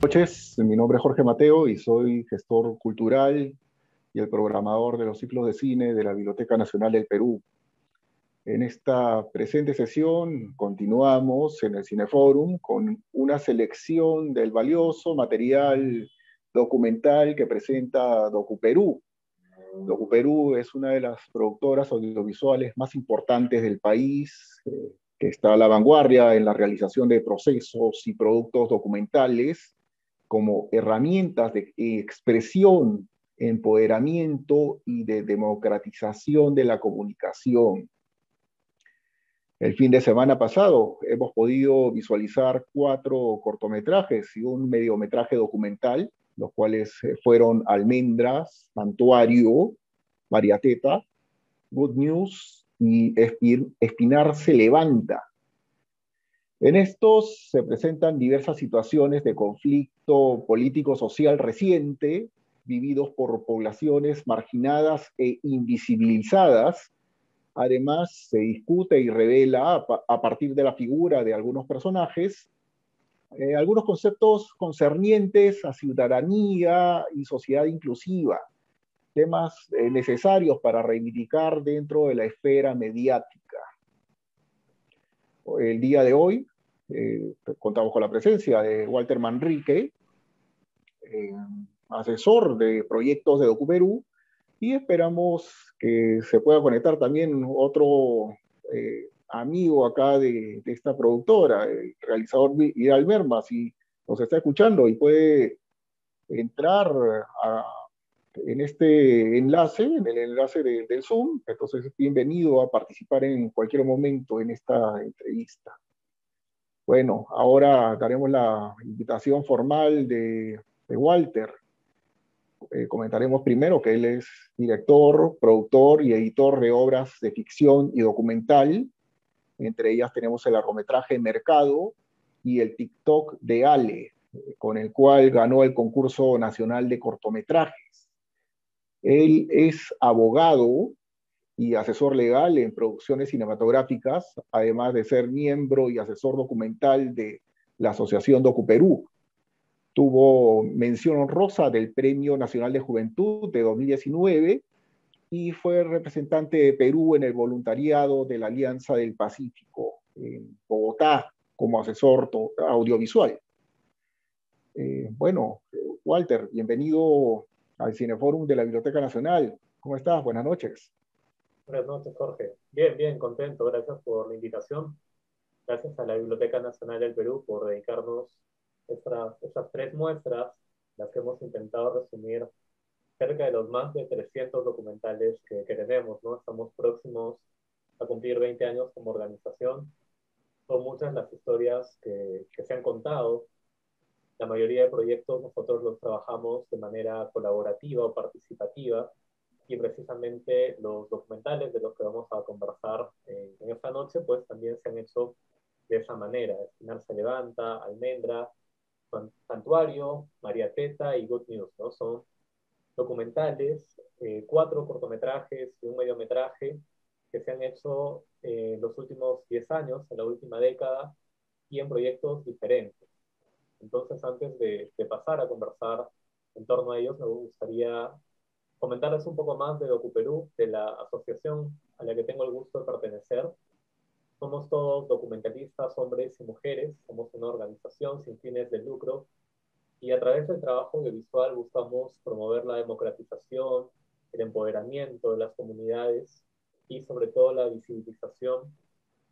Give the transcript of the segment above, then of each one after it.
Noches, mi nombre es Jorge Mateo y soy gestor cultural y el programador de los ciclos de cine de la Biblioteca Nacional del Perú. En esta presente sesión continuamos en el Cineforum con una selección del valioso material documental que presenta DocuPerú. DocuPerú es una de las productoras audiovisuales más importantes del país, que está a la vanguardia en la realización de procesos y productos documentales como herramientas de expresión, empoderamiento y de democratización de la comunicación. El fin de semana pasado hemos podido visualizar 4 cortometrajes y un mediometraje documental, los cuales fueron Almendras, Santuario, Mariateta, Good News y Espinar se levanta. En estos se presentan diversas situaciones de conflicto político-social reciente, vividos por poblaciones marginadas e invisibilizadas. Además, se discute y revela a partir de la figura de algunos personajes algunos conceptos concernientes a ciudadanía y sociedad inclusiva, temas necesarios para reivindicar dentro de la esfera mediática. El día de hoy contamos con la presencia de Walter Manrique, asesor de proyectos de DocuPerú, y esperamos que se pueda conectar también otro amigo acá de esta productora, el realizador Vidal Merma, si nos está escuchando y puede entrar en este enlace, en el enlace del Zoom. Entonces, bienvenido a participar en cualquier momento en esta entrevista. Bueno, ahora daremos la invitación formal de Walter. Comentaremos primero que él es director, productor y editor de obras de ficción y documental. Entre ellas tenemos el largometraje Mercado y el TikTok de Ale, con el cual ganó el concurso nacional de cortometrajes. Él es abogado y asesor legal en producciones cinematográficas, además de ser miembro y asesor documental de la Asociación DocuPerú. Tuvo mención honrosa del Premio Nacional de Juventud de 2019 y fue representante de Perú en el voluntariado de la Alianza del Pacífico en Bogotá como asesor audiovisual. Bueno, Walter, bienvenido al Cineforum de la Biblioteca Nacional. ¿Cómo estás? Buenas noches. Buenas noches, Jorge. Bien, bien, contento. Gracias por la invitación. Gracias a la Biblioteca Nacional del Perú por dedicarnos estas tres muestras, las que hemos intentado resumir cerca de los más de 300 documentales que tenemos, ¿no? Estamos próximos a cumplir 20 años como organización. Son muchas las historias que se han contado. La mayoría de proyectos nosotros los trabajamos de manera colaborativa o participativa, y precisamente los documentales de los que vamos a conversar en esta noche, pues también se han hecho de esa manera. Espinar se levanta, Almendra, Santuario, Mariateta y Good News, ¿no? Son documentales, 4 cortometrajes y un mediometraje que se han hecho en los últimos 10 años, en la última década, y en proyectos diferentes. Entonces, antes de pasar a conversar en torno a ellos, me gustaría comentarles un poco más de DocuPerú, de la asociación a la que tengo el gusto de pertenecer. Somos todos documentalistas, hombres y mujeres, somos una organización sin fines de lucro y a través del trabajo audiovisual buscamos promover la democratización, el empoderamiento de las comunidades y sobre todo la visibilización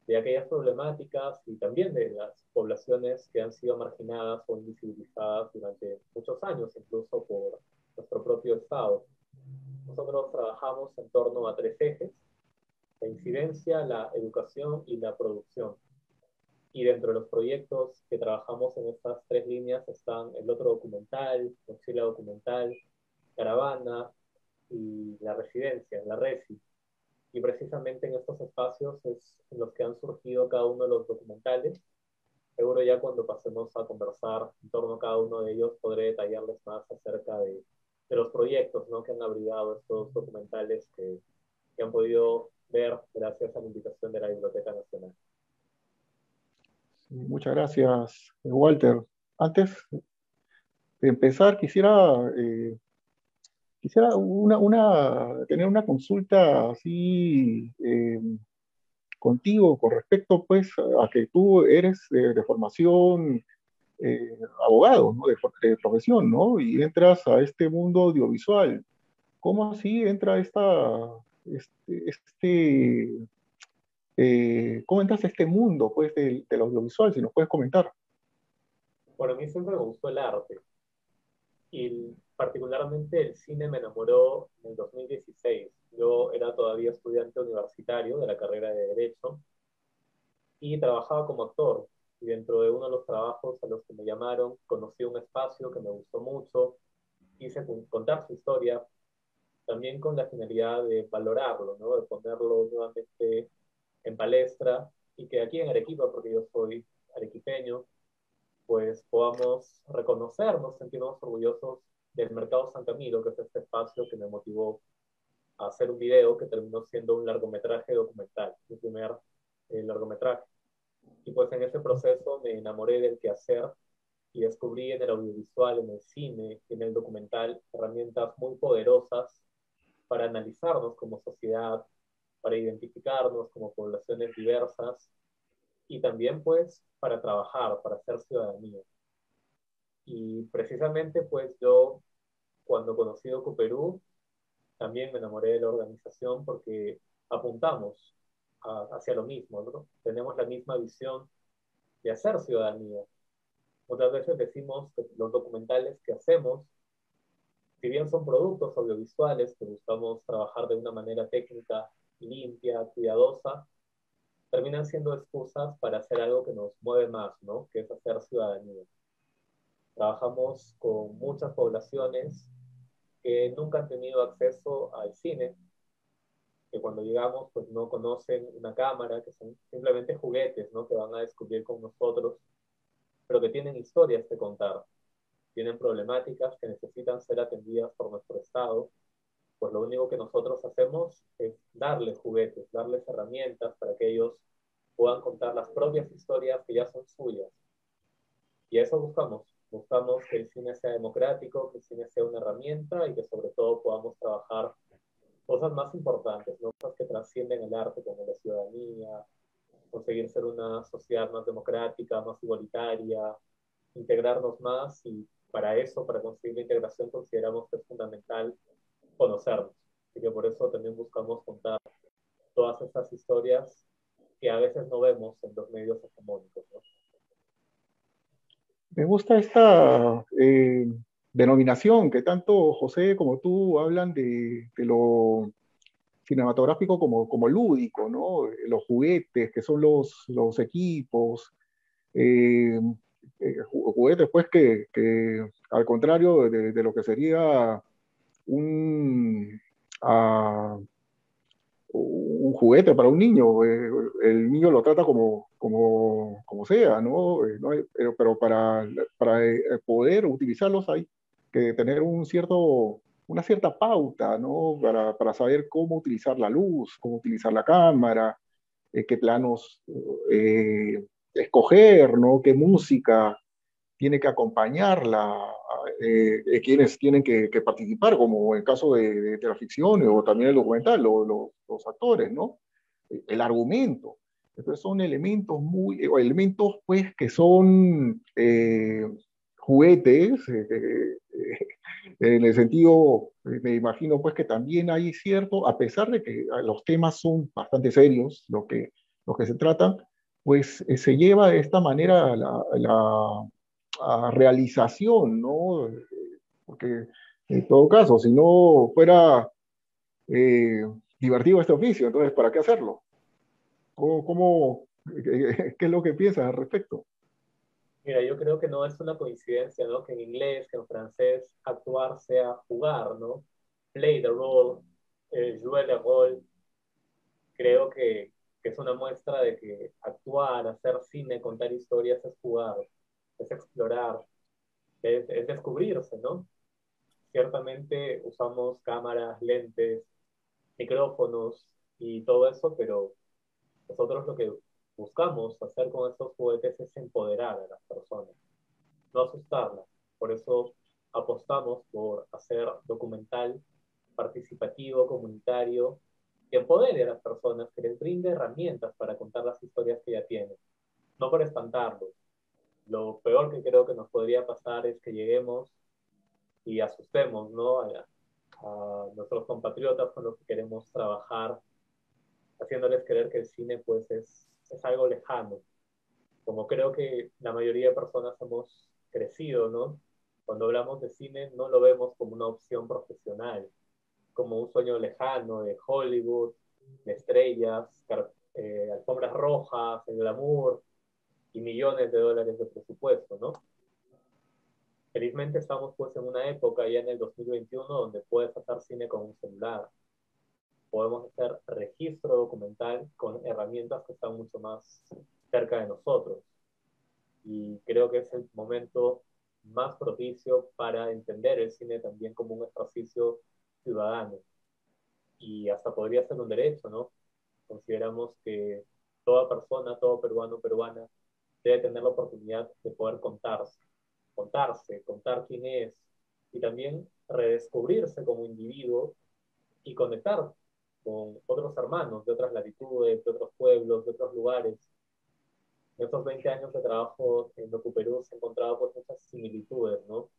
de aquellas problemáticas y también de las poblaciones que han sido marginadas o invisibilizadas durante muchos años, incluso por nuestro propio Estado. Nosotros trabajamos en torno a 3 ejes: la incidencia, la educación y la producción. Y dentro de los proyectos que trabajamos en estas 3 líneas están el otro documental, Mochila Documental, Caravana y La Residencia, la RESI. Y precisamente en estos espacios es en los que han surgido cada uno de los documentales. Seguro ya cuando pasemos a conversar en torno a cada uno de ellos podré detallarles más acerca de los proyectos, ¿no?, que han abrigado estos documentales que han podido ver gracias a la invitación de la Biblioteca Nacional. Muchas gracias, Walter. Antes empezar, quisiera tener una consulta así contigo con respecto pues a que tú eres de formación abogado, ¿no? De profesión, ¿no? Y entras a este mundo audiovisual. ¿Cómo así entra este, cómo entras a este mundo pues del audiovisual? Si nos puedes comentar. Bueno, a mí siempre me gustó el arte y particularmente el cine me enamoró en el 2016. Yo era todavía estudiante universitario de la carrera de Derecho y trabajaba como actor. Y dentro de uno de los trabajos a los que me llamaron, conocí un espacio que me gustó mucho, quise contar su historia, también con la finalidad de valorarlo, ¿no? De ponerlo nuevamente en palestra y que aquí en Arequipa, porque yo soy arequipeño, pues podamos reconocernos, sentirnos orgullosos del Mercado San Camilo, que es este espacio que me motivó a hacer un video que terminó siendo un largometraje documental, mi primer largometraje. Y pues en ese proceso me enamoré del quehacer y descubrí en el audiovisual, en el cine, en el documental, herramientas muy poderosas para analizarnos como sociedad, para identificarnos como poblaciones diversas y también pues para trabajar, para hacer ciudadanía. Y precisamente pues yo cuando conocí Perú también me enamoré de la organización porque apuntamos hacia lo mismo, ¿no? Tenemos la misma visión de hacer ciudadanía. Muchas veces decimos que los documentales que hacemos, si bien son productos audiovisuales que buscamos trabajar de una manera técnica, limpia, cuidadosa, terminan siendo excusas para hacer algo que nos mueve más, ¿no? Que es hacer ciudadanía. Trabajamos con muchas poblaciones que nunca han tenido acceso al cine, que cuando llegamos pues no conocen una cámara, que son simplemente juguetes, ¿no? Que van a descubrir con nosotros, pero que tienen historias que contar, tienen problemáticas que necesitan ser atendidas por nuestro Estado, pues lo único que nosotros hacemos es darles juguetes, darles herramientas para que ellos puedan contar las propias historias que ya son suyas. Y eso buscamos. Buscamos que el cine sea democrático, que el cine sea una herramienta y que sobre todo podamos trabajar cosas más importantes, ¿no? Cosas que trascienden el arte como la ciudadanía, conseguir ser una sociedad más democrática, más igualitaria, integrarnos más y para eso, para conseguir la integración, consideramos que es fundamental conocernos. Así que por eso también buscamos contar todas estas historias que a veces no vemos en los medios hegemónicos, ¿no? Me gusta esta denominación que tanto José como tú hablan de lo cinematográfico como lúdico, ¿no? Los juguetes, que son los equipos, eh, juguetes pues que al contrario de lo que sería un, ah, un juguete para un niño. El niño lo trata como sea, ¿no? No hay- pero para poder utilizarlos hay que tener una cierta pauta, ¿no? Para saber cómo utilizar la luz, cómo utilizar la cámara, qué planos escoger, ¿no? Qué música tiene que acompañarla, quienes tienen que participar, como en el caso de la ficción o también el documental, los actores, ¿no? El argumento. Entonces son elementos pues que son juguetes, en el sentido, me imagino pues que también hay cierto, a pesar de que los temas son bastante serios, lo que se tratan, pues se lleva de esta manera a realización, ¿no? Porque en todo caso, si no fuera eh, divertido este oficio, entonces, ¿para qué hacerlo? ¿Qué es lo que piensas al respecto? Mira, yo creo que no es una coincidencia, ¿no? Que en inglés, que en francés, actuar sea jugar, ¿no? Play the role, jouer le rôle. Creo que es una muestra de que actuar, hacer cine, contar historias es jugar, es explorar, es descubrirse, ¿no? Ciertamente usamos cámaras, lentes, micrófonos y todo eso, pero nosotros lo que buscamos hacer con estos juguetes es empoderar a las personas, no asustarlas. Por eso apostamos por hacer documental participativo, comunitario, que empodere a las personas, que les brinde herramientas para contar las historias que ya tienen, no para espantarlos. Lo peor que creo que nos podría pasar es que lleguemos y asustemos, ¿no? A nuestros compatriotas con los que queremos trabajar, haciéndoles creer que el cine pues es algo lejano, como creo que la mayoría de personas hemos crecido, ¿no? Cuando hablamos de cine no lo vemos como una opción profesional, como un sueño lejano de Hollywood, de estrellas, alfombras rojas, el glamour y millones de dólares de presupuesto, ¿no? Felizmente estamos pues en una época ya en el 2021 donde puedes hacer cine con un celular, podemos hacer registro documental con herramientas que están mucho más cerca de nosotros. Y creo que es el momento más propicio para entender el cine también como un ejercicio ciudadano. Y hasta podría ser un derecho, ¿no? Consideramos que toda persona, todo peruano, peruana, debe tener la oportunidad de poder contar quién es, y también redescubrirse como individuo y conectar con otros hermanos de otras latitudes, de otros pueblos, de otros lugares. En estos 20 años de trabajo en DocuPerú se han encontrado pues, muchas similitudes, ¿no?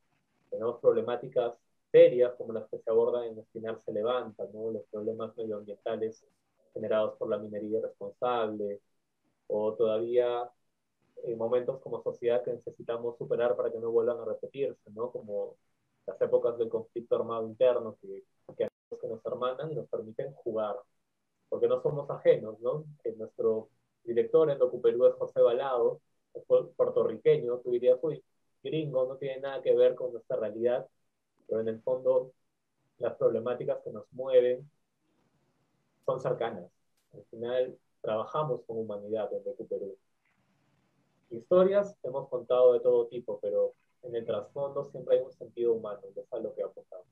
Tenemos problemáticas serias como las que se abordan en Espinar se levanta, ¿no? Los problemas medioambientales generados por la minería irresponsable, o todavía momentos como sociedad que necesitamos superar para que no vuelvan a repetirse, ¿no? Como las épocas del conflicto armado interno que nos hermanan y nos permiten jugar, porque no somos ajenos, ¿no? Nuestro director en DocuPerú es José Balado, es puertorriqueño, tú dirías, uy, gringo, no tiene nada que ver con nuestra realidad, pero en el fondo las problemáticas que nos mueven son cercanas. Al final trabajamos con humanidad en DocuPerú. Historias hemos contado de todo tipo, pero en el trasfondo siempre hay un sentido humano, y eso es a lo que apuntamos.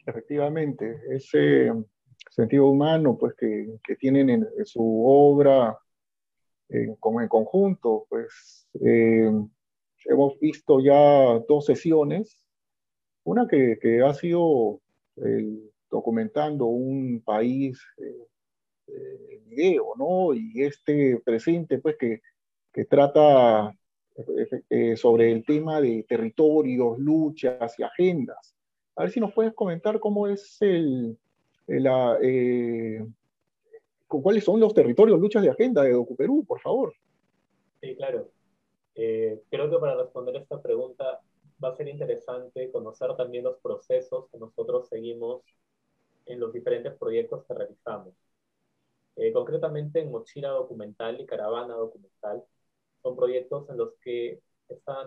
Efectivamente, ese sentido humano pues, que tienen en su obra como en conjunto, pues hemos visto ya dos sesiones, una que ha sido documentando un país en video, ¿no? Y este presente, pues, que trata sobre el tema de territorios, luchas y agendas. A ver si nos puedes comentar cómo es la, cuáles son los territorios, luchas y agenda de DocuPerú, por favor. Sí, claro. Creo que para responder esta pregunta va a ser interesante conocer también los procesos que nosotros seguimos en los diferentes proyectos que realizamos. Concretamente en Mochila Documental y Caravana Documental, son proyectos en los que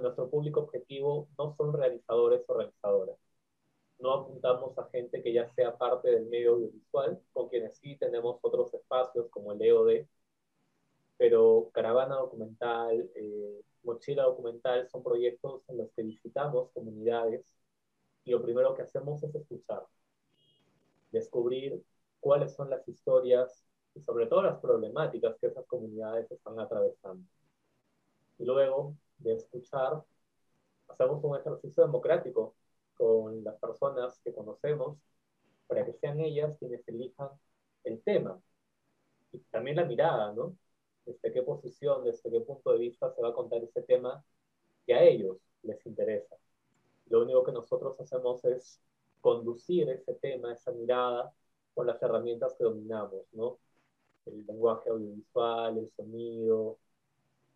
nuestro público objetivo no son realizadores o realizadoras. No apuntamos a gente que ya sea parte del medio audiovisual, con quienes sí tenemos otros espacios como el EOD, pero Caravana Documental, Mochila Documental son proyectos en los que visitamos comunidades y lo primero que hacemos es escuchar, descubrir cuáles son las historias y sobre todo las problemáticas que esas comunidades están atravesando. Y luego de escuchar, hacemos un ejercicio democrático con las personas que conocemos para que sean ellas quienes elijan el tema y también la mirada, ¿no? Desde qué posición, desde qué punto de vista se va a contar ese tema que a ellos les interesa. Lo único que nosotros hacemos es conducir ese tema, esa mirada, con las herramientas que dominamos, ¿no? El lenguaje audiovisual, el sonido,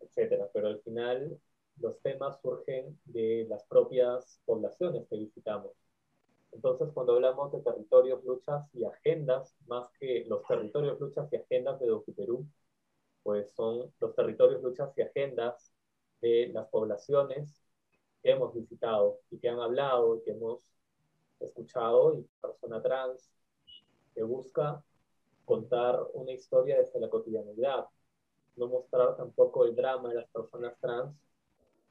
etcétera. Pero al final los temas surgen de las propias poblaciones que visitamos. Entonces, cuando hablamos de territorios, luchas y agendas, más que los territorios, luchas y agendas de DocuPerú, pues son los territorios, luchas y agendas de las poblaciones que hemos visitado y que han hablado y que hemos escuchado, y persona trans que busca contar una historia desde la cotidianidad, no mostrar tampoco el drama de las personas trans,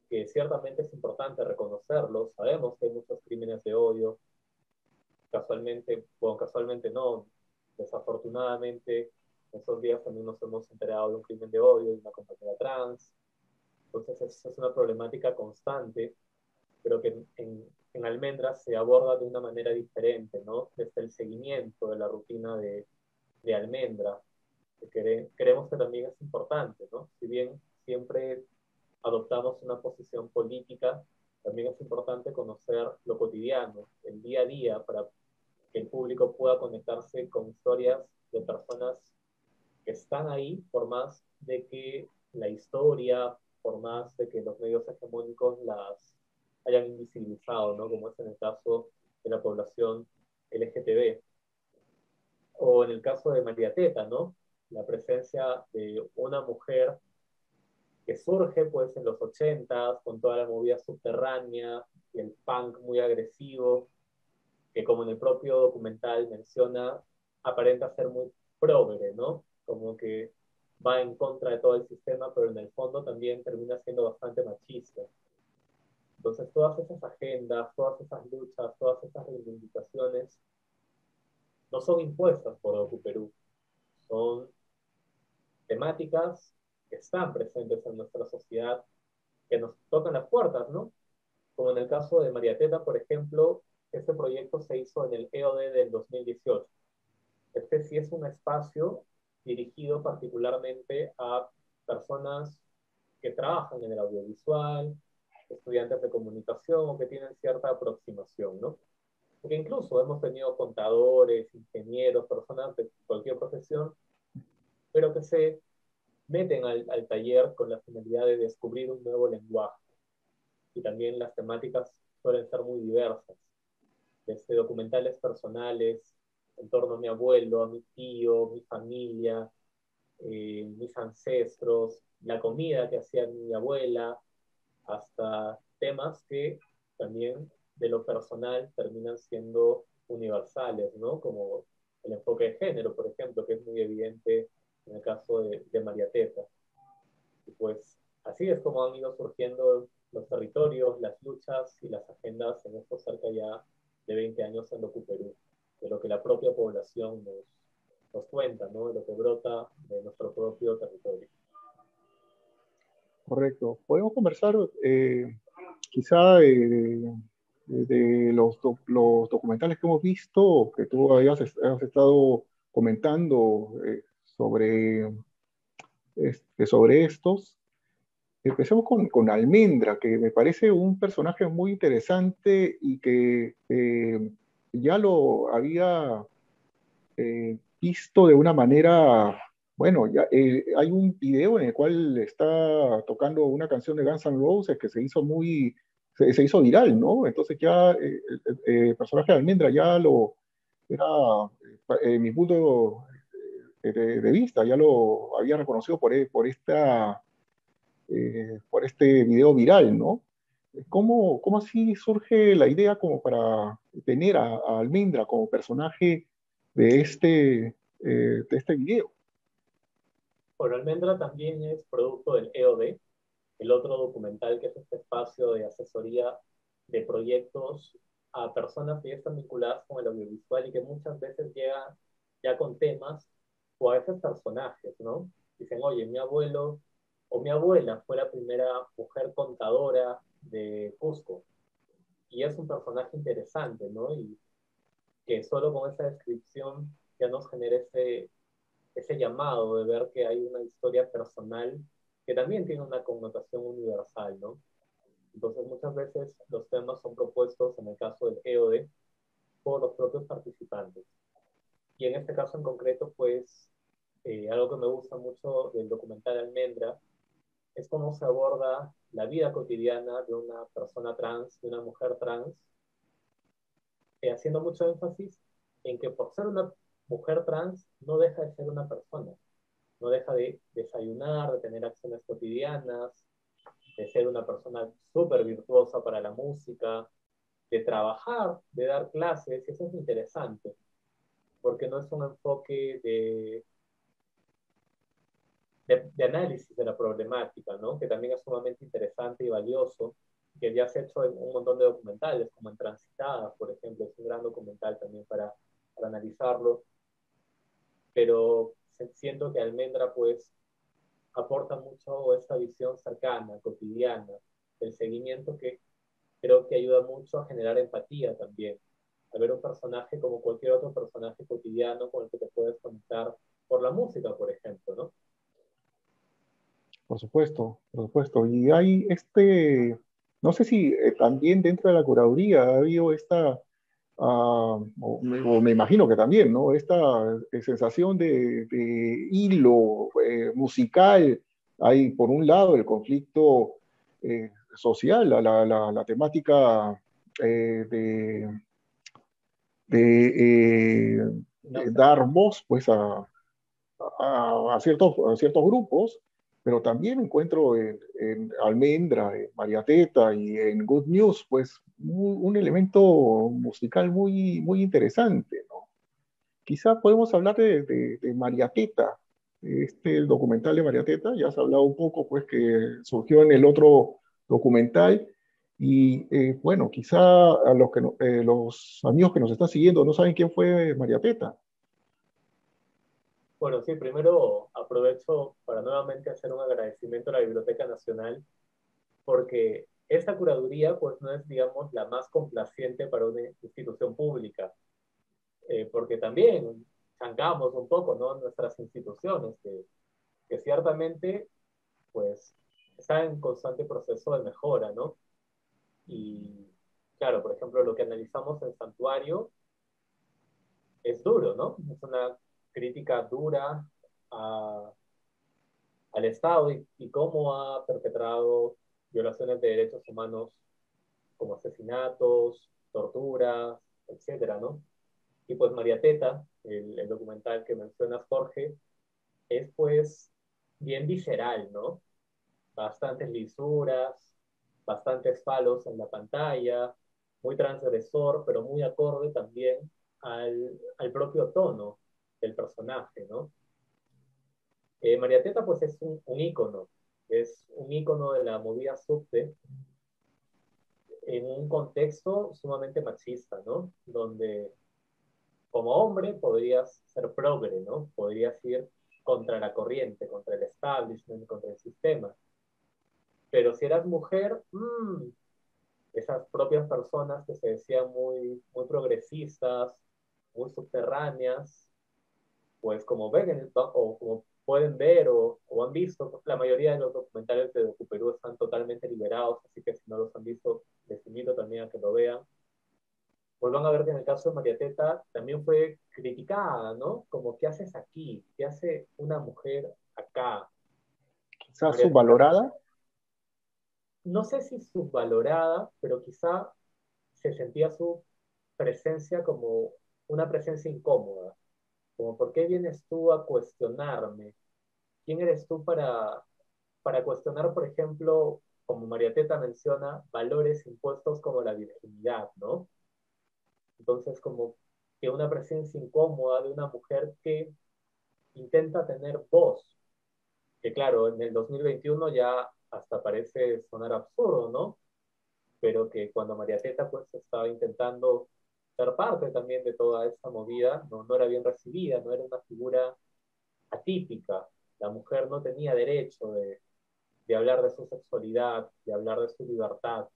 que ciertamente es importante reconocerlo. Sabemos que hay muchos crímenes de odio, casualmente, bueno, casualmente no, desafortunadamente, estos días también nos hemos enterado de un crimen de odio de una compañera trans. Entonces es una problemática constante pero que en Almendra se aborda de una manera diferente, ¿no? Desde el seguimiento de la rutina de Almendra, que creemos que también es importante, ¿no? Si bien siempre adoptamos una posición política, también es importante conocer lo cotidiano, el día a día, para que el público pueda conectarse con historias de personas que están ahí, por más de que la historia, por más de que los medios hegemónicos las hayan invisibilizado, ¿no? Como es en el caso de la población LGTB. O en el caso de María Teta, ¿no? La presencia de una mujer que surge pues en los 80 con toda la movida subterránea y el punk muy agresivo, que como en el propio documental menciona, aparenta ser muy progre, ¿no? Como que va en contra de todo el sistema, pero en el fondo también termina siendo bastante machista. Entonces todas esas agendas, todas esas luchas, todas esas reivindicaciones no son impuestas por DocuPerú, son temáticas que están presentes en nuestra sociedad, que nos tocan las puertas, ¿no? Como en el caso de María Teta, por ejemplo, este proyecto se hizo en el EOD del 2018. Este sí es un espacio dirigido particularmente a personas que trabajan en el audiovisual, estudiantes de comunicación o que tienen cierta aproximación, ¿no? Porque incluso hemos tenido contadores, ingenieros, personas de cualquier profesión, pero que se meten al taller con la finalidad de descubrir un nuevo lenguaje. Y también las temáticas suelen ser muy diversas, desde documentales personales en torno a mi abuelo, a mi tío, mi familia, mis ancestros, la comida que hacía mi abuela, hasta temas que también de lo personal terminan siendo universales, ¿no? Como el enfoque de género, por ejemplo, que es muy evidente en el caso de María Teta. Y pues así es como han ido surgiendo los territorios, las luchas y las agendas en estos cerca ya de 20 años en Docuperú, de lo que la propia población nos cuenta, ¿no? De lo que brota de nuestro propio territorio. Correcto. Podemos conversar quizá de los documentales que hemos visto, que tú has estado comentando sobre estos. Empecemos con Almendra, que me parece un personaje muy interesante y que ya lo había visto de una manera, bueno, ya, hay un video en el cual está tocando una canción de Guns N' Roses que se hizo viral, ¿no? Entonces ya el personaje de Almendra ya lo era, en mi punto de vista, ya lo había reconocido por este video viral, ¿no? ¿Cómo así surge la idea como para tener a Almendra como personaje de este video? Bueno, Almendra también es producto del EOD, el otro documental que es este espacio de asesoría de proyectos a personas que ya están vinculadas con el audiovisual y que muchas veces llegan ya con temas o a veces personajes, ¿no? Dicen, oye, mi abuelo o mi abuela fue la primera mujer contadora de Cusco y es un personaje interesante, ¿no? Y que solo con esa descripción ya nos genera ese llamado de ver que hay una historia personal que también tiene una connotación universal, ¿no? Entonces muchas veces los temas son propuestos, en el caso del EOD, por los propios participantes. Y en este caso en concreto, pues, algo que me gusta mucho del documental Almendra es cómo se aborda la vida cotidiana de una persona trans, de una mujer trans, haciendo mucho énfasis en que por ser una mujer trans no deja de ser una persona, no deja de desayunar, de tener acciones cotidianas, de ser una persona súper virtuosa para la música, de trabajar, de dar clases, y eso es interesante, porque no es un enfoque de análisis de la problemática, ¿no? Que también es sumamente interesante y valioso, que ya se ha hecho en un montón de documentales, como en Transitada, por ejemplo, es un gran documental también para analizarlo, pero siento que Almendra, pues, aporta mucho esta visión cercana, cotidiana, el seguimiento que creo que ayuda mucho a generar empatía también. A ver un personaje como cualquier otro personaje cotidiano con el que te puedes conectar por la música, por ejemplo, ¿no? Por supuesto, por supuesto. Y hay no sé si también dentro de la curaduría ha habido o me imagino que también, ¿no? Esta sensación de hilo musical. Hay, por un lado, el conflicto social, la temática de, No de sé. dar voz, pues, a ciertos grupos, pero también encuentro en Almendra, en Mariateta y en Good News, pues un elemento musical muy interesante, ¿no? Quizá podemos hablar de Mariateta, el documental de Mariateta, ya has hablado un poco, pues que surgió en el otro documental, y bueno, quizá a los amigos que nos están siguiendo no saben quién fue Mariateta. Bueno, sí, primero aprovecho para nuevamente hacer un agradecimiento a la Biblioteca Nacional porque esta curaduría pues no es, digamos, la más complaciente para una institución pública, porque también chancamos un poco, ¿no? Nuestras instituciones, que ciertamente pues están en constante proceso de mejora, ¿no? Y claro, por ejemplo, lo que analizamos en Santuario es duro, ¿no? Es una crítica dura a, al Estado y cómo ha perpetrado violaciones de derechos humanos como asesinatos, torturas, etcétera, ¿no? Y pues María Teta, el documental que mencionas, Jorge, es pues bien visceral, ¿no? Bastantes lisuras, bastantes palos en la pantalla, muy transgresor, pero muy acorde también al propio tono del personaje, ¿no? María Teta pues es un ícono de la movida subte en un contexto sumamente machista, ¿no? Donde como hombre podrías ser progre, ¿no? Podrías ir contra la corriente, contra el establishment, contra el sistema. Pero si eras mujer, esas propias personas que se decían muy progresistas, muy subterráneas, pues como ven o como pueden ver o han visto, la mayoría de los documentales de Docuperú están totalmente liberados, así que si no los han visto, les invito también a que lo vean. Pues van a ver que en el caso de María Teta también fue criticada, ¿no? Como, ¿qué haces aquí? ¿Qué hace una mujer acá? Quizás María Teta, subvalorada. no sé si subvalorada, pero quizá se sentía su presencia como una presencia incómoda, como, ¿por qué vienes tú a cuestionarme? ¿Quién eres tú para cuestionar, por ejemplo, como María Teta menciona, valores impuestos como la virginidad, ¿no? Entonces, como que una presencia incómoda de una mujer que intenta tener voz, que claro, en el 2021 ya hasta parece sonar absurdo, ¿no? Pero que cuando María Teta pues estaba intentando ser parte también de toda esta movida, no era bien recibida, no era una figura atípica. La mujer no tenía derecho de hablar de su sexualidad, de hablar de su libertad.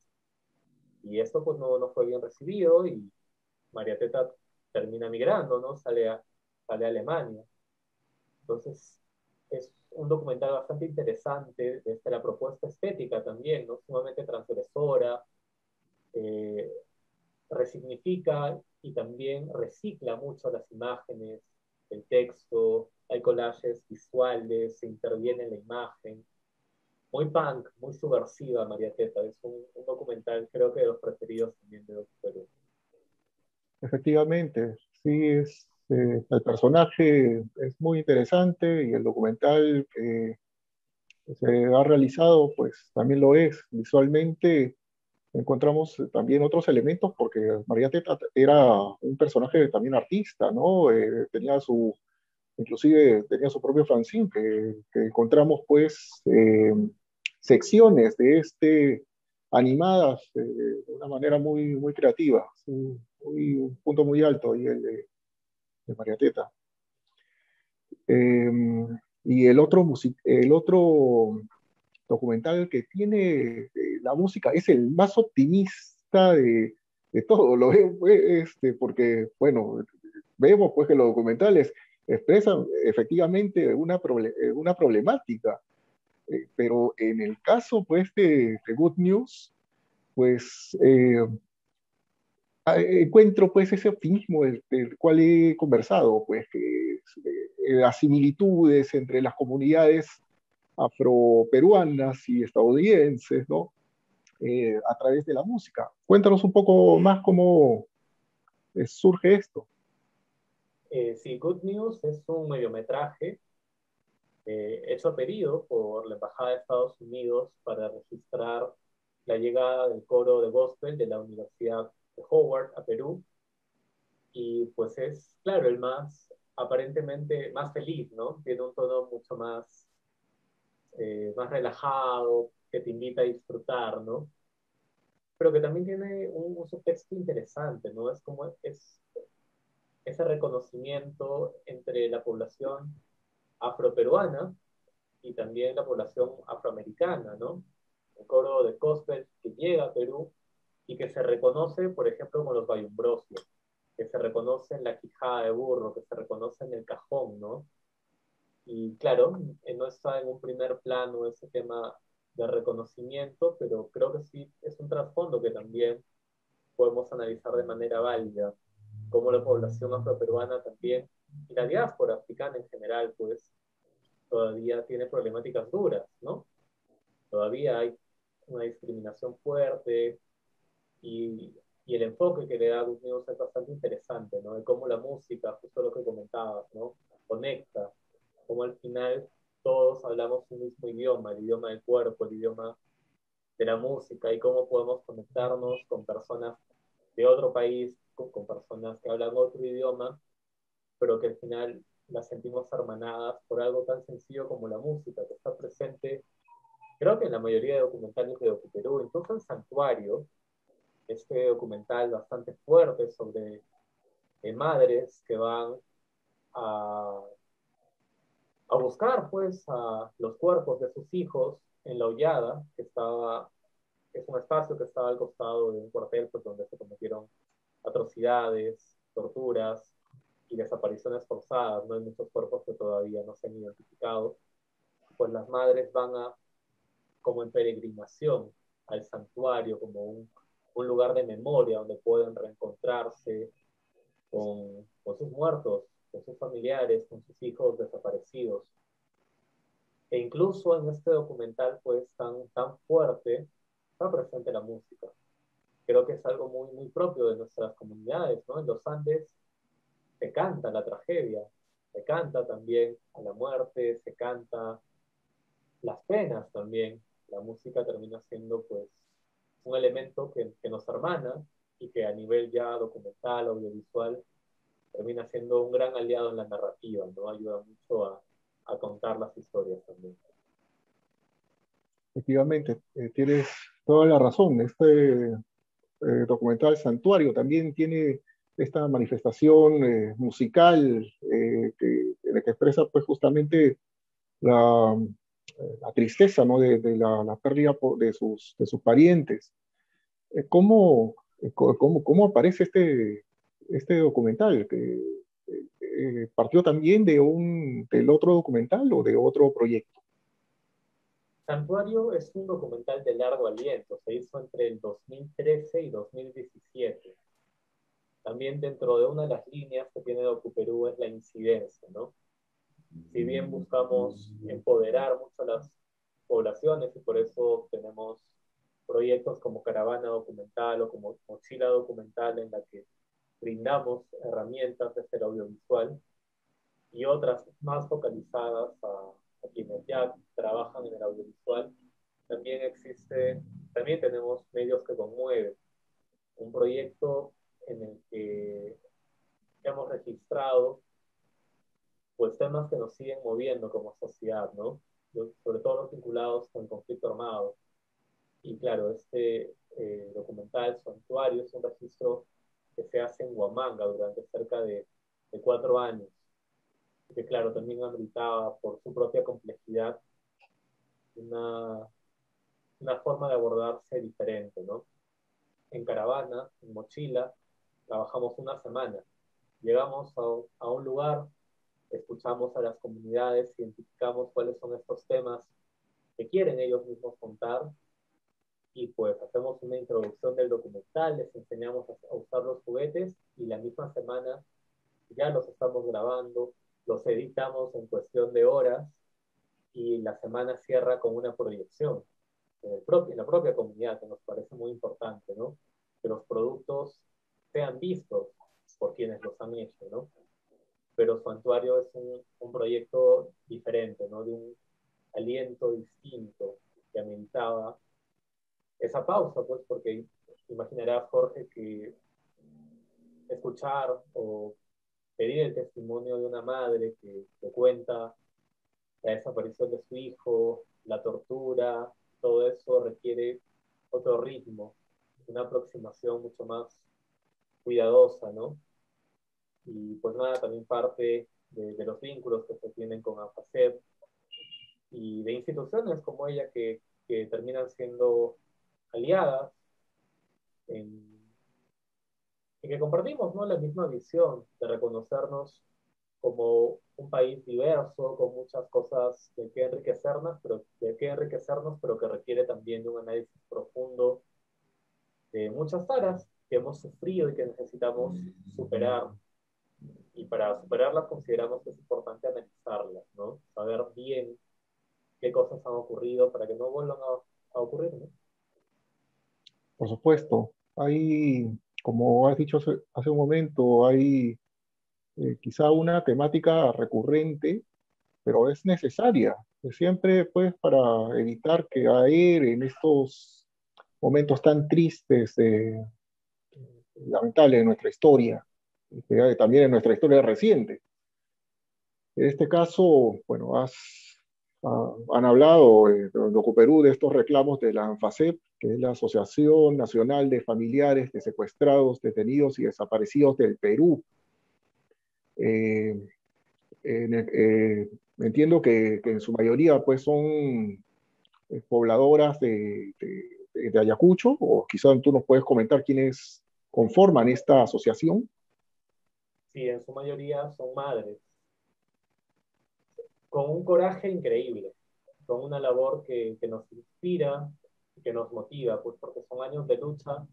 Y esto pues no fue bien recibido y María Teta termina migrando, ¿no? Sale a Alemania. Entonces, es un documental bastante interesante desde la propuesta estética también, ¿no? Sumamente transgresora, eh, resignifica y también recicla mucho las imágenes, el texto, hay collages visuales, se interviene en la imagen. Muy punk, muy subversiva María Teta, es un documental creo que de los preferidos también de Perú. Efectivamente, sí, el personaje es muy interesante y el documental que se ha realizado, pues también lo es. Visualmente encontramos también otros elementos porque María Teta era un personaje también artista, ¿no? Inclusive tenía su propio fanzine que encontramos pues secciones de animadas de una manera muy creativa, sí, un punto muy alto ahí de María Teta. Eh, y el otro documental que tiene la música es el más optimista, mixta de todo, lo veo, pues, porque, bueno, vemos pues que los documentales expresan efectivamente una problemática, pero en el caso pues de Good News, pues encuentro pues ese optimismo del cual he conversado, pues que las similitudes entre las comunidades afroperuanas y estadounidenses, ¿no? A través de la música. Cuéntanos un poco más cómo surge esto. Sí, Good News es un mediometraje hecho a pedido por la Embajada de Estados Unidos para registrar la llegada del coro de gospel de la Universidad de Howard a Perú. Y pues es, claro, el más, aparentemente, más feliz, ¿no? Tiene un tono mucho más, más relajado, que te invita a disfrutar, ¿no? Pero que también tiene un subtexto interesante, ¿no? Es como ese reconocimiento entre la población afroperuana y también la población afroamericana, ¿no? Un coro de gospel que llega a Perú y que se reconoce, por ejemplo, con los bayumbrosios, que se reconoce en la quijada de burro, que se reconoce en el cajón, ¿no? Y claro, no está en un primer plano ese tema de reconocimiento, pero creo que sí es un trasfondo que también podemos analizar de manera válida, cómo la población afroperuana también, y la diáspora africana en general, pues todavía tiene problemáticas duras, ¿no? Todavía hay una discriminación fuerte y, y el enfoque que le da Good News es bastante interesante, ¿no? De cómo la música, justo lo que comentabas, ¿no? Conecta, cómo al final todos hablamos un mismo idioma, el idioma del cuerpo, el idioma de la música y cómo podemos conectarnos con personas de otro país, con personas que hablan otro idioma, pero que al final las sentimos hermanadas por algo tan sencillo como la música, que está presente, creo que en la mayoría de documentales de Docuperú, incluso en Santuario, este documental bastante fuerte sobre madres que van a, a buscar pues a los cuerpos de sus hijos en la hollada, que estaba, es un espacio que estaba al costado de un cuartel pues, donde se cometieron atrocidades, torturas y desapariciones forzadas, ¿no? Hay muchos cuerpos que todavía no se han identificado. Pues las madres van a, como en peregrinación al santuario, como un lugar de memoria donde pueden reencontrarse con sus muertos, con sus familiares, con sus hijos desaparecidos. E incluso en este documental, pues tan fuerte, está presente la música. Creo que es algo muy propio de nuestras comunidades, ¿no? En los Andes se canta la tragedia, se canta también a la muerte, se canta las penas también. La música termina siendo pues un elemento que nos hermana y que a nivel ya documental, audiovisual, termina siendo un gran aliado en la narrativa, ¿no? Ayuda mucho a contar las historias también. Efectivamente, tienes toda la razón. Este documental Santuario también tiene esta manifestación musical en la que expresa pues justamente la, la tristeza, ¿no? La pérdida de sus parientes. ¿Cómo, cómo aparece este documental? ¿Partió también del otro documental o de otro proyecto? Santuario es un documental de largo aliento, se hizo entre el 2013 y 2017. También dentro de una de las líneas que tiene DocuPerú es la incidencia, ¿no? Si bien buscamos empoderar mucho a las poblaciones y por eso tenemos proyectos como Caravana Documental o como Mochila Documental en la que brindamos herramientas desde el audiovisual y otras más focalizadas a quienes ya trabajan en el audiovisual, también existe, también tenemos medios que conmueven, un proyecto en el que hemos registrado pues temas que nos siguen moviendo como sociedad, ¿no? Sobre todo los vinculados con el conflicto armado. Y claro, este documental Santuario es un registro que se hace en Huamanga durante cerca de 4 años, que claro, también ameritaba por su propia complejidad una, una forma de abordarse diferente, ¿no? En Caracas caravana, en mochila, trabajamos una semana. Llegamos a un lugar, escuchamos a las comunidades, identificamos cuáles son estos temas que quieren ellos mismos contar y pues hacemos una introducción del documental, les enseñamos a usar los juguetes y la misma semana ya los estamos grabando, los editamos en cuestión de horas y la semana cierra con una proyección en la propia comunidad, que nos parece muy importante, ¿no? Que los productos sean vistos por quienes los han hecho, ¿no? Pero Santuario es un proyecto diferente, ¿no? De un aliento distinto que ameritaba esa pausa, pues, porque imaginarás, Jorge, que escuchar o pedir el testimonio de una madre que cuenta la desaparición de su hijo, la tortura, todo eso requiere otro ritmo, una aproximación mucho más cuidadosa, ¿no? Y pues nada, también parte de los vínculos que se tienen con AFACEP y de instituciones como ella que terminan siendo aliadas en, y que compartimos, ¿no? La misma visión de reconocernos como un país diverso, con muchas cosas de que enriquecernos, pero que requiere también de un análisis profundo de muchas taras que hemos sufrido y que necesitamos superar. Y para superarlas consideramos que es importante analizarlas, ¿no? Saber bien qué cosas han ocurrido para que no vuelvan a ocurrir, ¿no? Por supuesto, hay, como has dicho hace un momento, hay quizá una temática recurrente, pero es necesaria, siempre pues para evitar caer en estos momentos tan tristes, lamentables de nuestra historia, también en nuestra historia reciente. En este caso, bueno, han hablado en Docuperú de estos reclamos de la ANFACEP, que es la Asociación Nacional de Familiares de Secuestrados, Detenidos y Desaparecidos del Perú. Eh, entiendo que en su mayoría pues son pobladoras de Ayacucho, o quizá tú nos puedes comentar quiénes conforman esta asociación. Sí, en su mayoría son madres, con un coraje increíble, con una labor que nos inspira, que nos motiva, pues porque son años de lucha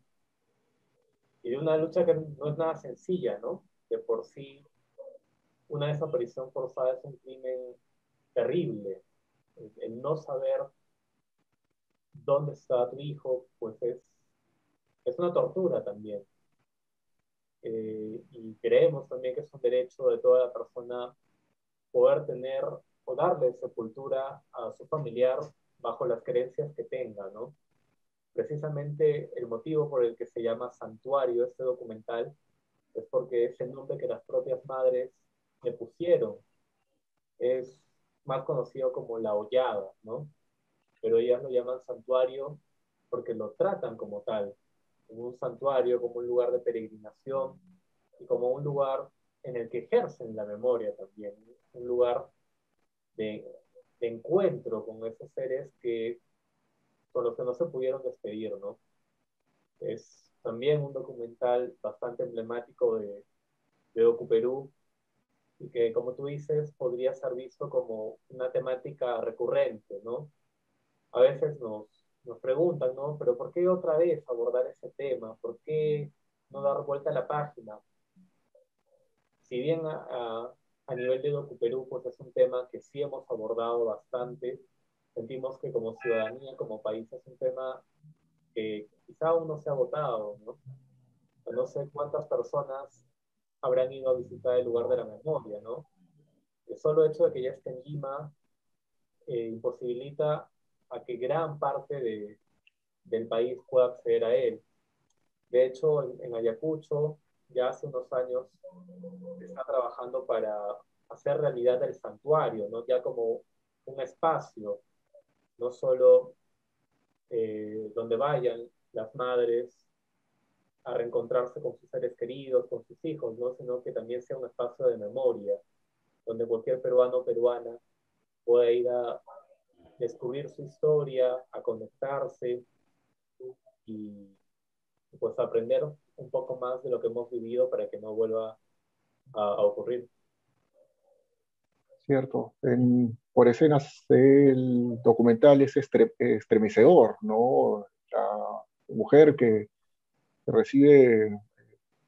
y de una lucha que no es nada sencilla, ¿no? De por sí, una desaparición forzada es un crimen terrible. El no saber dónde está tu hijo, pues es una tortura también. Y creemos también que es un derecho de toda la persona poder tener o darle sepultura a su familiar bajo las creencias que tenga, ¿no? Precisamente el motivo por el que se llama Santuario este documental es porque es el nombre que las propias madres le pusieron. Es más conocido como La Hollada, ¿no? Pero ellas lo llaman santuario porque lo tratan como tal, como un santuario, como un lugar de peregrinación y como un lugar en el que ejercen la memoria también, un lugar de, de encuentro con esos seres con los que no se pudieron despedir, ¿no? Es también un documental bastante emblemático de Docuperú y que, como tú dices, podría ser visto como una temática recurrente, ¿no? A veces nos preguntan, ¿no? Pero ¿por qué otra vez abordar ese tema? ¿Por qué no dar vuelta a la página? Si bien a nivel de Docuperú, pues es un tema que sí hemos abordado bastante, sentimos que como ciudadanía, como país, es un tema que quizá aún no se ha votado, ¿no? No sé cuántas personas habrán ido a visitar el lugar de la memoria, ¿no? El solo hecho de que ya esté en Lima imposibilita a que gran parte del país pueda acceder a él. De hecho, en Ayacucho, ya hace unos años, se está trabajando para hacer realidad el santuario, ¿no? Ya como un espacio, no solo donde vayan las madres a reencontrarse con sus seres queridos, con sus hijos, ¿no? Sino que también sea un espacio de memoria, donde cualquier peruano o peruana pueda ir a descubrir su historia, a conectarse y, pues aprender un poco más de lo que hemos vivido para que no vuelva a ocurrir. Cierto. Por escenas el documental es estremecedor, ¿no? La mujer que recibe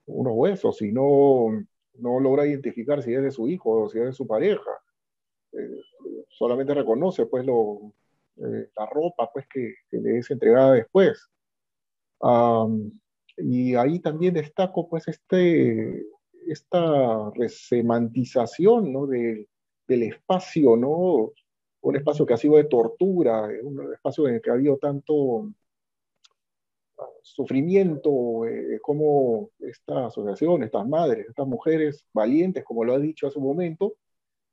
unos huesos y no logra identificar si es de su hijo o si es de su pareja. Eh, Solamente reconoce pues la ropa pues que le es entregada después. Am, y ahí también destaco pues esta resemantización, ¿no? Del espacio, ¿no? Un espacio que ha sido de tortura, un espacio en el que ha habido tanto sufrimiento, como esta asociación, estas madres, estas mujeres valientes, como lo ha dicho hace un momento,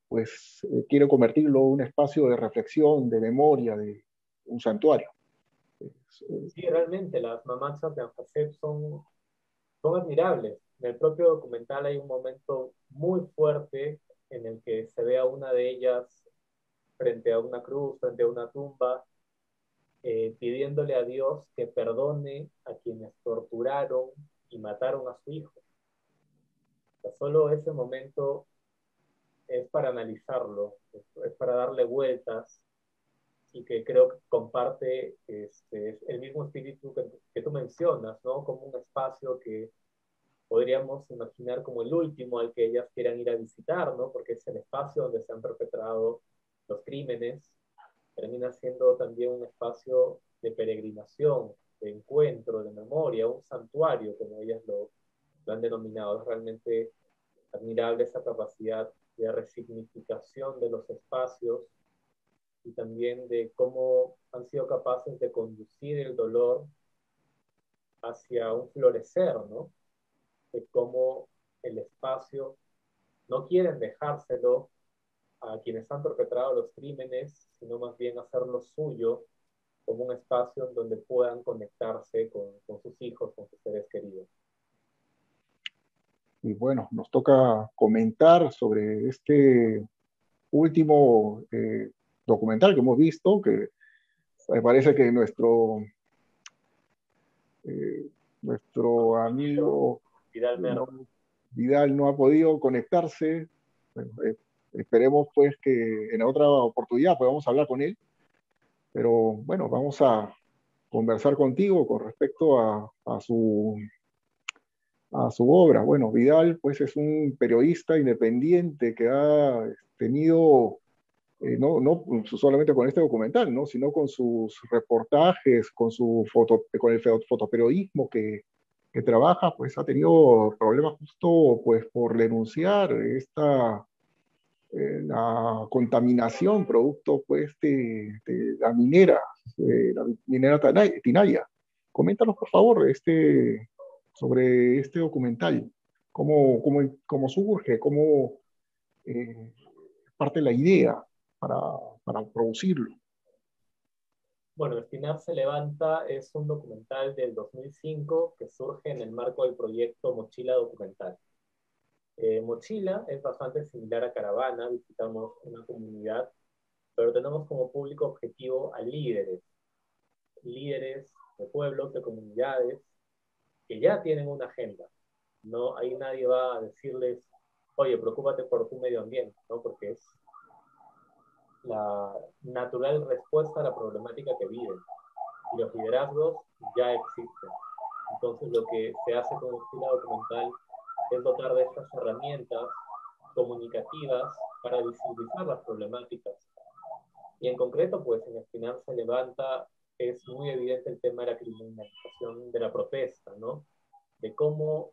pues quiere convertirlo en un espacio de reflexión, de memoria, de un santuario. Es, Sí, realmente las mamachas de Anfacet son admirables. En el propio documental hay un momento muy fuerte en el que se ve a una de ellas frente a una cruz, frente a una tumba, pidiéndole a Dios que perdone a quienes torturaron y mataron a su hijo. O sea, solo ese momento es para analizarlo, es para darle vueltas y que creo que comparte el mismo espíritu que tú mencionas, ¿no? Como un espacio que podríamos imaginar como el último al que ellas quieran ir a visitar, ¿no? Porque es el espacio donde se han perpetrado los crímenes, termina siendo también un espacio de peregrinación, de encuentro, de memoria, un santuario, como ellas lo han denominado. Es realmente admirable esa capacidad de resignificación de los espacios y también de cómo han sido capaces de conducir el dolor hacia un florecer, ¿no? De cómo el espacio no quieren dejárselo a quienes han perpetrado los crímenes, sino más bien hacerlo suyo como un espacio en donde puedan conectarse con sus hijos, con sus seres queridos. y bueno, nos toca comentar sobre este último documental que hemos visto, que me parece que nuestro amigo Vidal no, Merlo. Vidal no ha podido conectarse. Bueno, esperemos pues que en otra oportunidad podamos hablar con él, pero bueno, vamos a conversar contigo con respecto a su obra. Bueno, Vidal pues es un periodista independiente que ha tenido, no solamente con este documental, ¿no? Sino con sus reportajes, con el fotoperiodismo que trabaja, pues ha tenido problemas justo pues por denunciar la contaminación producto pues de la minera Tinaya. Coméntanos por favor sobre este documental, cómo surge, cómo eh, parte la idea para, para producirlo. Bueno, Espinar se levanta es un documental del 2005 que surge en el marco del proyecto Mochila Documental. Mochila es bastante similar a Caravana, visitamos una comunidad, pero tenemos como público objetivo a líderes de pueblos, de comunidades, que ya tienen una agenda. No, ahí nadie va a decirles, oye, preocúpate por tu medio ambiente, ¿no? Porque es la natural respuesta a la problemática que viven. Y los liderazgos ya existen. Entonces lo que se hace con el estilo documental es dotar de estas herramientas comunicativas para visibilizar las problemáticas. Y en concreto, pues en Espinar se levanta, es muy evidente el tema de la criminalización de la protesta, ¿no? De cómo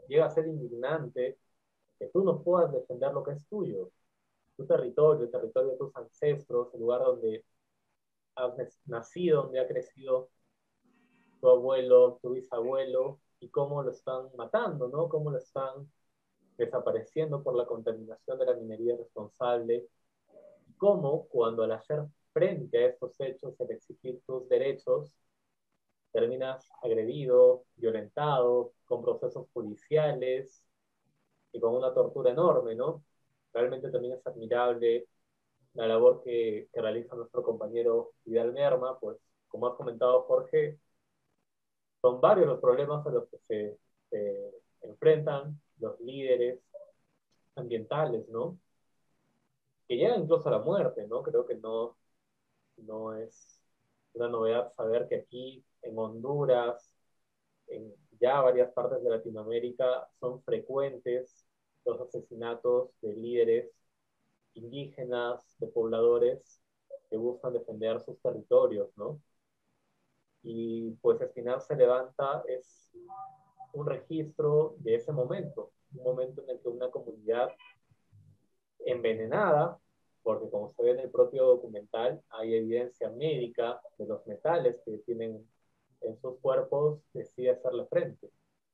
llega a ser indignante que tú no puedas defender lo que es tuyo, tu territorio, el territorio de tus ancestros, el lugar donde has nacido, donde ha crecido tu abuelo, tu bisabuelo, y cómo lo están matando, ¿no? Cómo lo están desapareciendo por la contaminación de la minería responsable, y cómo cuando al hacer frente a estos hechos, al exigir tus derechos, terminas agredido, violentado, con procesos policiales y con una tortura enorme, ¿no? Realmente también es admirable la labor que realiza nuestro compañero Vidal Merma, pues como has comentado Jorge, Son varios los problemas a los que se enfrentan los líderes ambientales, ¿no? Que llegan incluso a la muerte, ¿no? Creo que no es una novedad saber que aquí en Honduras, en ya varias partes de Latinoamérica, son frecuentes los asesinatos de líderes indígenas, de pobladores que buscan defender sus territorios, ¿no? Y pues Espinar se levanta es un registro de ese momento, un momento en el que una comunidad envenenada, porque como se ve en el propio documental, hay evidencia médica de los metales que tienen en sus cuerpos, decide hacerle frente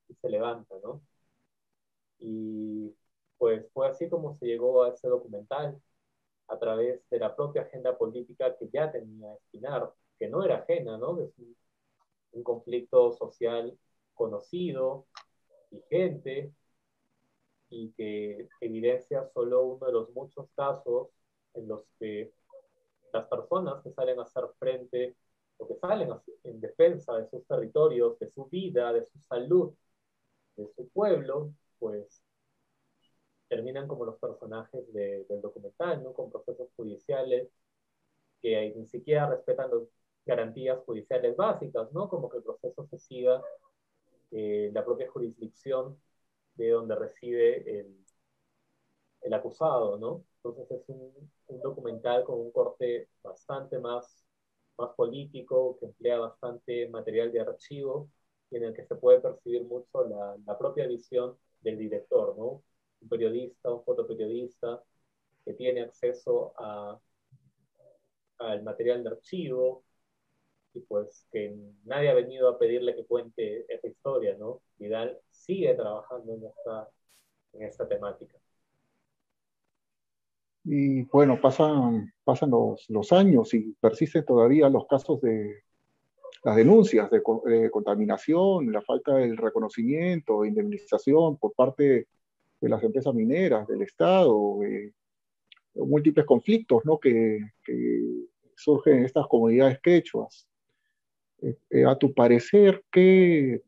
y se levanta, ¿no? Y pues fue así como se llegó a ese documental, a través de la propia agenda política que ya tenía Espinar, que no era ajena, ¿no? Es un conflicto social conocido, vigente, y que evidencia solo uno de los muchos casos en los que las personas que salen a hacer frente o que salen en defensa de sus territorios, de su vida, de su salud, de su pueblo, pues terminan como los personajes del documental, ¿no? Con procesos judiciales que ni siquiera respetan las garantías judiciales básicas, ¿no? Como que el proceso se siga la propia jurisdicción de donde reside el acusado, ¿no? Entonces es un documental con un corte bastante más político, que emplea bastante material de archivo, y en el que se puede percibir mucho la propia visión del director, ¿no? Un periodista, un fotoperiodista que tiene acceso al material de archivo y pues que nadie ha venido a pedirle que cuente esa historia, ¿no? Vidal sigue trabajando en esta temática. Y bueno, pasan los años y persisten todavía los casos de las denuncias de contaminación, la falta del reconocimiento, indemnización por parte de las empresas mineras, del Estado, múltiples conflictos, ¿no? que surgen en estas comunidades quechuas. A tu parecer, ¿qué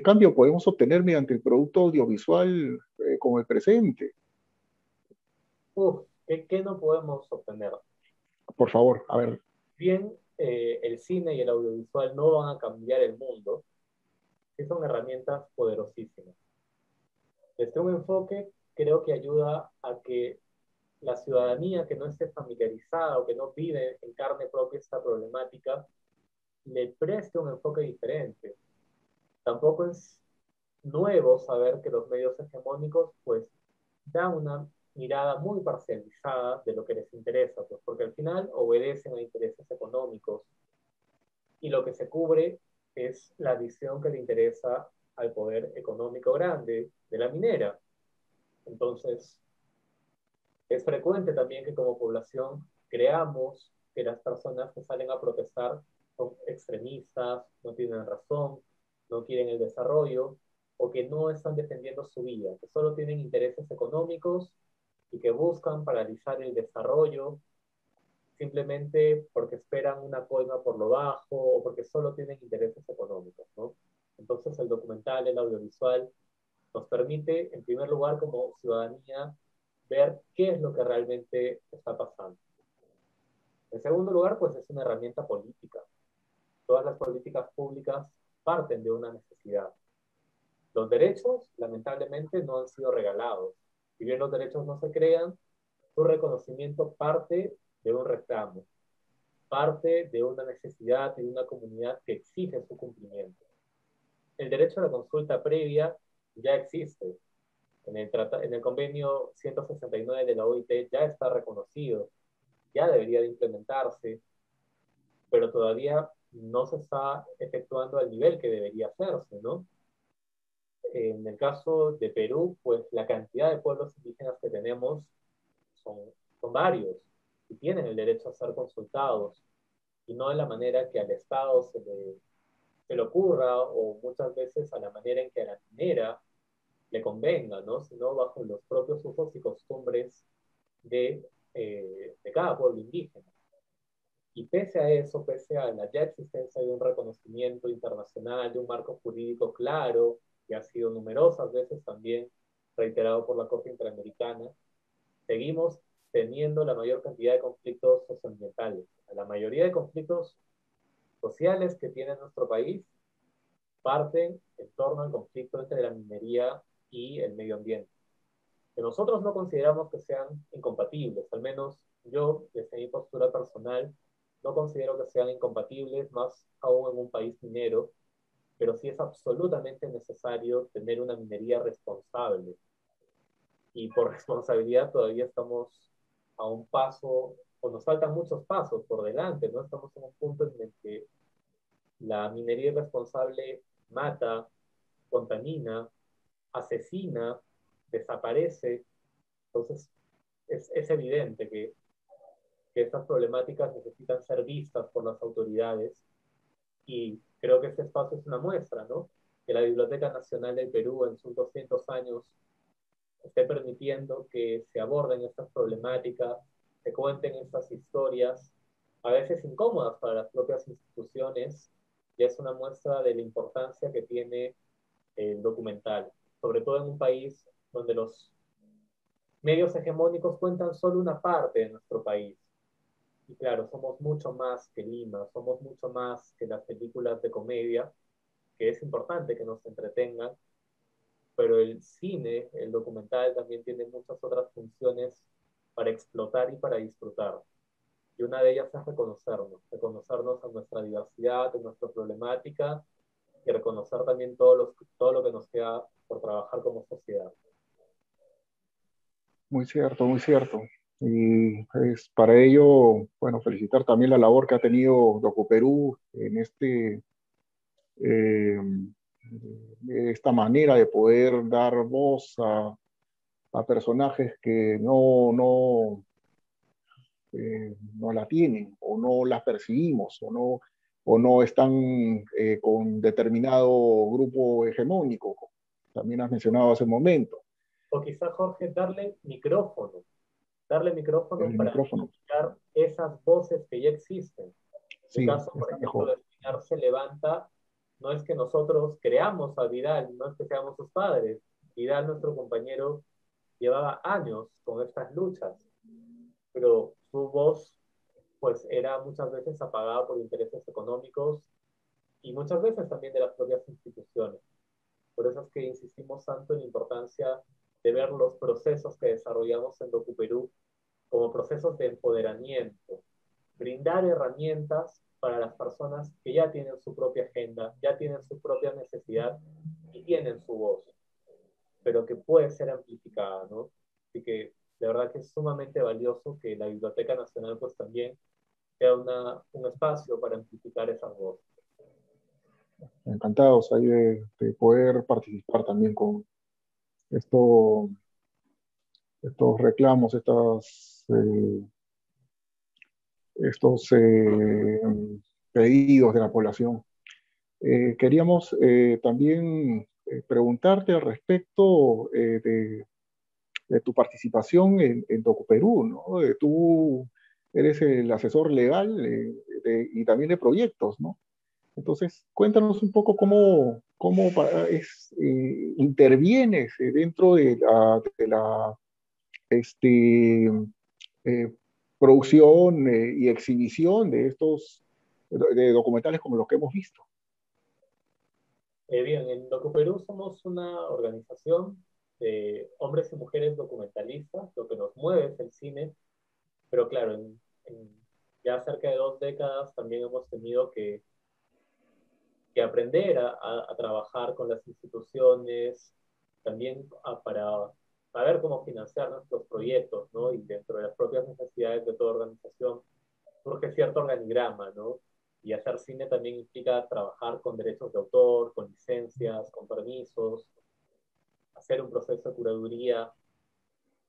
cambio podemos obtener mediante el producto audiovisual como el presente? Uf, ¿qué no podemos obtener? Por favor, a ver. Bien, el cine y el audiovisual no van a cambiar el mundo, sí son herramientas poderosísimas. Desde un enfoque, creo que ayuda a que la ciudadanía que no esté familiarizada o que no vive en carne propia esta problemática, le preste un enfoque diferente. Tampoco es nuevo saber que los medios hegemónicos pues dan una mirada muy parcializada de lo que les interesa, pues porque al final obedecen a intereses económicos y lo que se cubre es la visión que le interesa al poder económico grande de la minera. Entonces, es frecuente también que como población creamos que las personas que salen a protestar son extremistas, no tienen razón, no quieren el desarrollo o que no están defendiendo su vida, que solo tienen intereses económicos y que buscan paralizar el desarrollo simplemente porque esperan una coima por lo bajo o porque solo tienen intereses económicos, ¿no? Entonces el documental, el audiovisual, nos permite, en primer lugar, como ciudadanía, ver qué es lo que realmente está pasando. En segundo lugar, pues es una herramienta política. Todas las políticas públicas parten de una necesidad. Los derechos, lamentablemente, no han sido regalados. Si bien los derechos no se crean, su reconocimiento parte de un reclamo, parte de una necesidad de una comunidad que exige su cumplimiento. El derecho a la consulta previa ya existe. En el convenio 169 de la OIT ya está reconocido, ya debería de implementarse, pero todavía no se está efectuando al nivel que debería hacerse, ¿no? En el caso de Perú, pues la cantidad de pueblos indígenas que tenemos son, son varios y tienen el derecho a ser consultados y no de la manera que al Estado se le ocurra o muchas veces a la manera en que a la minera le convenga, ¿no? Sino bajo los propios usos y costumbres de cada pueblo indígena. Y pese a eso, pese a la ya existencia de un reconocimiento internacional, de un marco jurídico claro, que ha sido numerosas veces también reiterado por la Corte Interamericana, seguimos teniendo la mayor cantidad de conflictos socioambientales. La mayoría de conflictos sociales que tiene nuestro país parten en torno al conflicto entre la minería y el medio ambiente, que nosotros no consideramos que sean incompatibles, al menos yo, desde mi postura personal, no considero que sean incompatibles, más aún en un país minero, pero sí es absolutamente necesario tener una minería responsable. Y por responsabilidad todavía estamos a un paso, o nos faltan muchos pasos por delante, ¿no? Estamos en un punto en el que la minería irresponsable mata, contamina, asesina, desaparece. Entonces, es evidente que estas problemáticas necesitan ser vistas por las autoridades y creo que este espacio es una muestra, ¿no? Que la Biblioteca Nacional del Perú en sus 200 años esté permitiendo que se aborden estas problemáticas, se cuenten estas historias, a veces incómodas para las propias instituciones, y es una muestra de la importancia que tiene el documental, sobre todo en un país donde los medios hegemónicos cuentan solo una parte de nuestro país. Y claro, somos mucho más que Lima, somos mucho más que las películas de comedia, que es importante que nos entretengan, pero el cine, el documental también tiene muchas otras funciones para explotar y para disfrutar. Y una de ellas es reconocernos a nuestra diversidad, a nuestra problemática y reconocer también todo lo que nos queda por trabajar como sociedad. Muy cierto, muy cierto. Y pues, para ello, bueno, felicitar también la labor que ha tenido DocuPerú en eh, esta manera de poder dar voz a personajes que no la tienen o no las percibimos o no están con determinado grupo hegemónico. También has mencionado hace un momento O quizá, Jorge, darle micrófono el para micrófono. amplificar esas voces que ya existen. El Sí, caso, por está ejemplo, mejor. de Pinar se levanta, no es que nosotros creamos a Vidal, no es que seamos sus padres. Vidal, nuestro compañero, llevaba años con estas luchas, pero su voz pues era muchas veces apagada por intereses económicos y muchas veces también de las propias instituciones. Por eso es que insistimos tanto en la importancia de ver los procesos que desarrollamos en DocuPerú como procesos de empoderamiento, brindar herramientas para las personas que ya tienen su propia agenda, ya tienen su propia necesidad y tienen su voz, pero que puede ser amplificada, ¿no? Así que de verdad que es sumamente valioso que la Biblioteca Nacional pues también sea un espacio para amplificar esas voces. Encantados ahí de poder participar también con esto, estos reclamos, estos pedidos de la población. Queríamos también preguntarte al respecto de tu participación en DocuPerú, ¿no? Tú eres el asesor legal y también de proyectos, ¿no? Entonces, cuéntanos un poco intervienes dentro de la este, eh, producción y exhibición de estos de documentales como los que hemos visto. Bien, en DocuPerú somos una organización de hombres y mujeres documentalistas, lo que nos mueve es el cine, pero claro, en ya cerca de 2 décadas también hemos tenido que aprender a trabajar con las instituciones, también para saber cómo financiar nuestros proyectos, ¿no? Y dentro de las propias necesidades de toda organización surge cierto organigrama, ¿no? Y hacer cine también implica trabajar con derechos de autor, con licencias, con permisos, hacer un proceso de curaduría,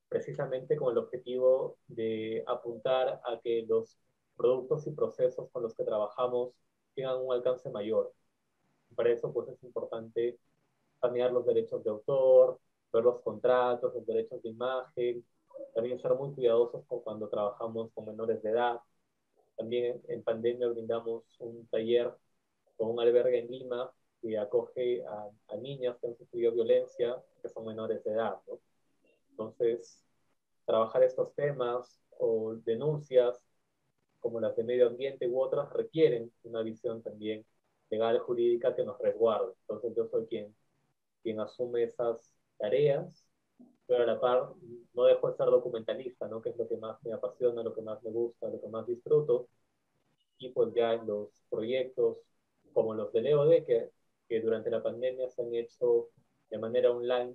precisamente con el objetivo de apuntar a que los productos y procesos con los que trabajamos tengan un alcance mayor. Y para eso, pues es importante sanear los derechos de autor, ver los contratos, los derechos de imagen, también ser muy cuidadosos con cuando trabajamos con menores de edad. También en pandemia brindamos un taller con un albergue en Lima que acoge a niñas que han sufrido violencia, que son menores de edad, ¿no? Entonces, trabajar estos temas o denuncias como las de medio ambiente u otras requieren una visión también legal, jurídica que nos resguarde. Entonces yo soy quien asume esas tareas, pero a la par no dejo de ser documentalista, ¿no? Que es lo que más me apasiona, lo que más me gusta, lo que más disfruto. Y pues ya en los proyectos como los del EOD, que durante la pandemia se han hecho de manera online,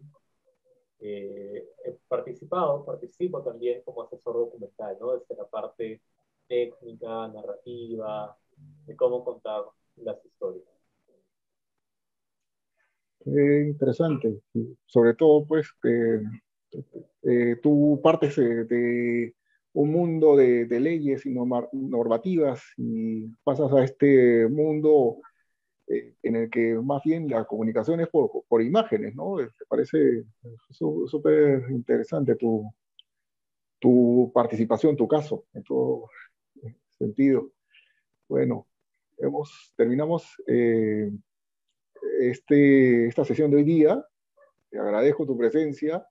participo también como asesor documental, ¿no? Desde la parte técnica, narrativa, de cómo contar las historias. Interesante. Sobre todo, pues, tú partes de un mundo de leyes y normativas y pasas a este mundo en el que más bien la comunicación es por imágenes, ¿no? Me parece súper interesante tu participación, tu caso, en todo sentido. Bueno, terminamos esta sesión de hoy día. Te agradezco tu presencia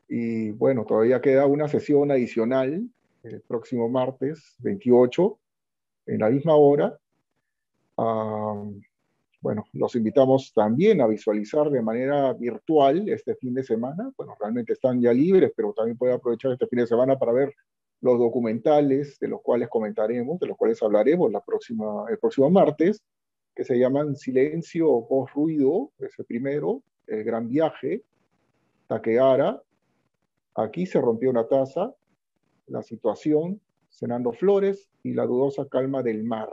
y bueno, todavía queda una sesión adicional el próximo martes 28 en la misma hora. Ah, bueno, los invitamos también a visualizar de manera virtual este fin de semana. Bueno, realmente están ya libres, pero también pueden aprovechar este fin de semana para ver los documentales de los cuales comentaremos, de los cuales hablaremos el próximo martes, que se llaman Silencio post ruido, ese primero, El gran viaje, Takeara, Aquí se rompió una taza, La situación, Cenando flores y La dudosa calma del mar.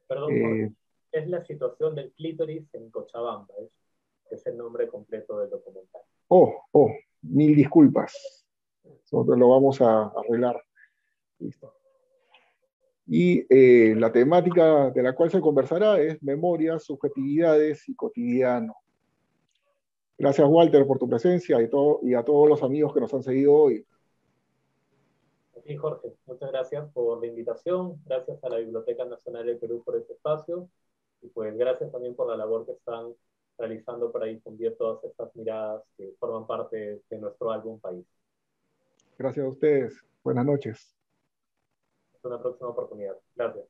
Perdón, Jorge, Eh, es la situación del clítoris en Cochabamba, es el nombre completo del documental. Mil disculpas. Nosotros lo vamos a arreglar. Listo. Y la temática de la cual se conversará es memoria, subjetividades y cotidiano. Gracias, Walter, por tu presencia y a todos los amigos que nos han seguido hoy. Sí, Jorge, muchas gracias por la invitación, gracias a la Biblioteca Nacional del Perú por este espacio y pues gracias también por la labor que están realizando para difundir todas estas miradas que forman parte de nuestro álbum País. Gracias a ustedes. Buenas noches. Hasta una próxima oportunidad. Gracias.